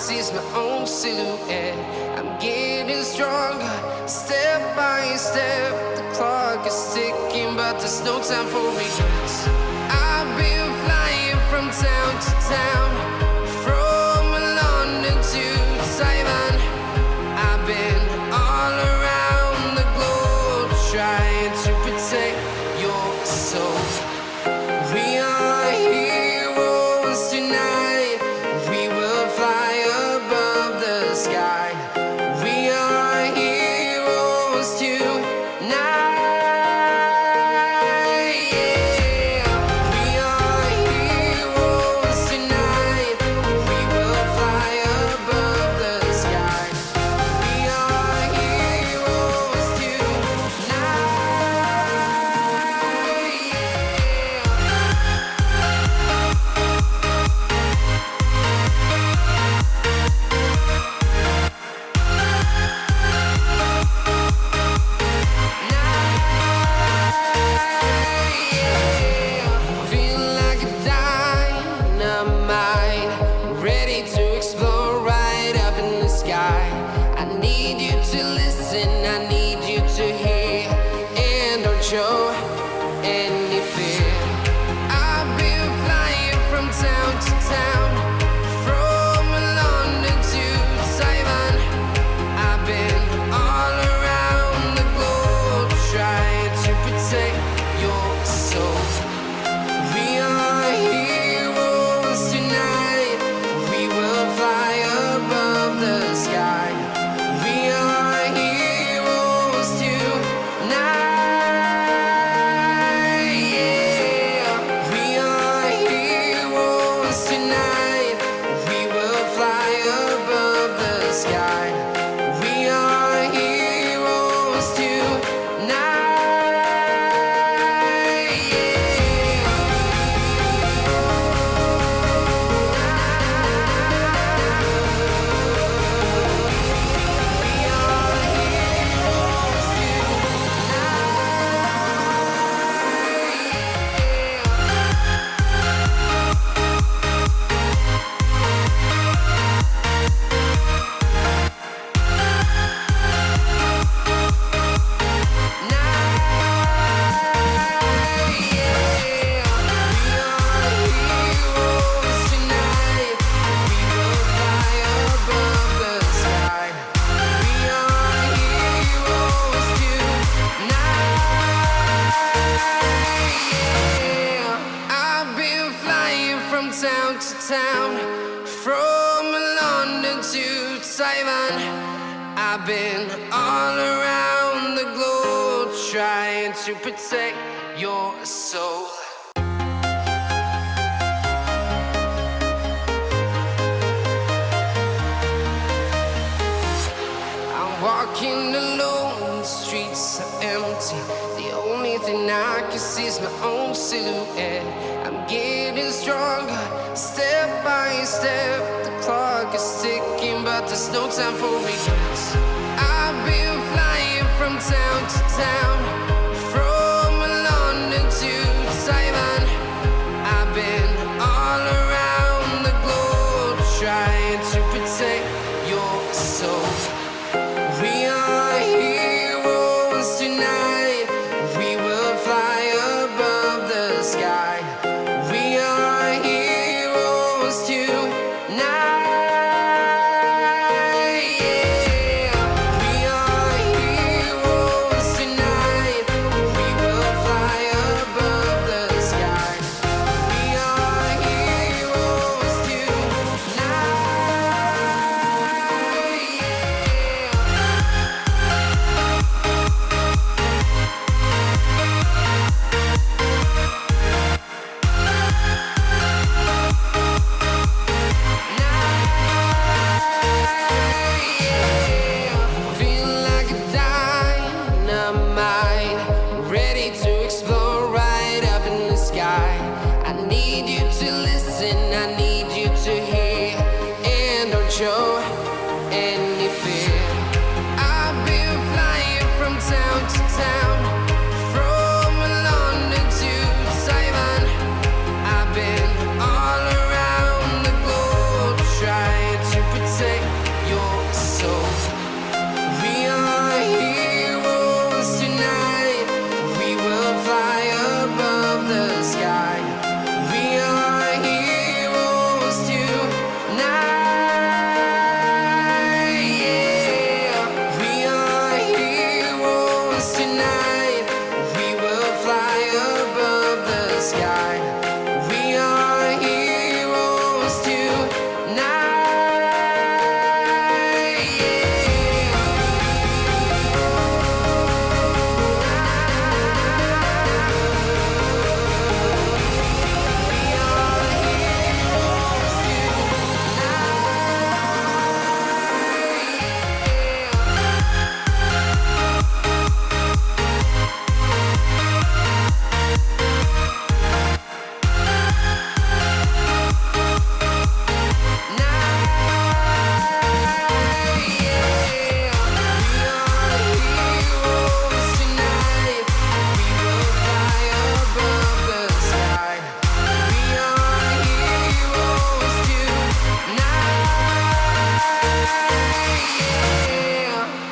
see's my own silhouette. I'm getting stronger, step by step. The clock is ticking, but there's no time for regrets. I've been flying from town to town, from London to Taiwan. I've been all around the globe, trying to protect your soul. We are heroes tonight. We will fly above the sky. We are heroes tonight. Yeah. We are heroes tonight. We will fly above the sky. We are heroes tonight. Feel like a dynamite, ready to explode right up in the sky. I need you to listen, I need you to hear, and don't show any fear. I've been flying from town to town, from London to Taiwan. I've been all around the globe, trying to protect your soul. We are heroes tonight. We will fly above the sky. We are heroes tonight. Yeah. We are heroes tonight. We will fly above the sky. We are heroes tonight. I've been flying from town to town, from London to Taiwan. I've been all around the globe, trying to protect your soul. I'm walking alone, the streets are empty. The only thing I can see is my own silhouette. I'm getting stronger, step by step. The clock is ticking, but there's no time for regrets. I've been flying from town to town, from London to Taiwan. I've been all around the globe, trying to protect your soul. We are heroes tonight. We will fly above the sky. We are heroes tonight. Yeah. We are heroes tonight.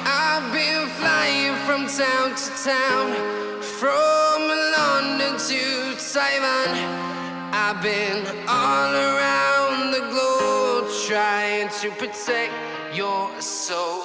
I've been flying from town to town, from London to Taiwan. I've been all around the globe trying to protect your soul.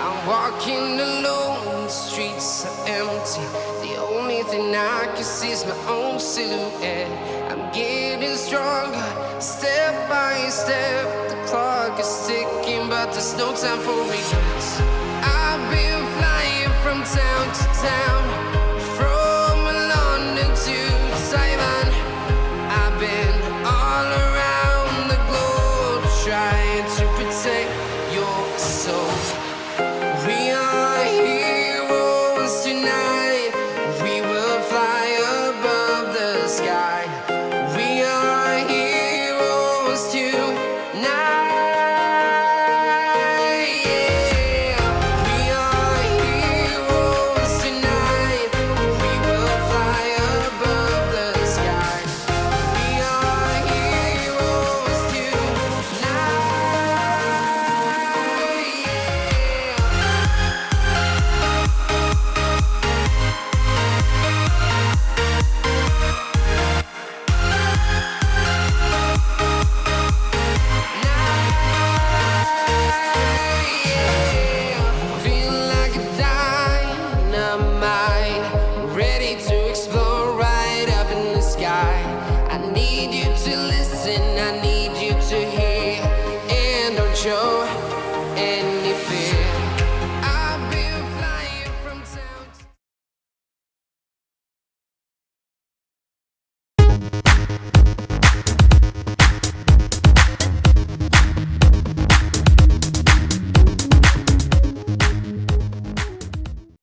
I'm walking alone, the streets are empty. The only thing I can see is my own silhouette. I'm getting stronger, step by step. The clock is ticking, but there's no time for regrets. I've been flying from town to town, from London to Taiwan. I've been all around the globe trying to protect your soul. We are heroes tonight. We will fly above the sky. We are heroes tonight. I need you to listen, I need you to hear, and don't show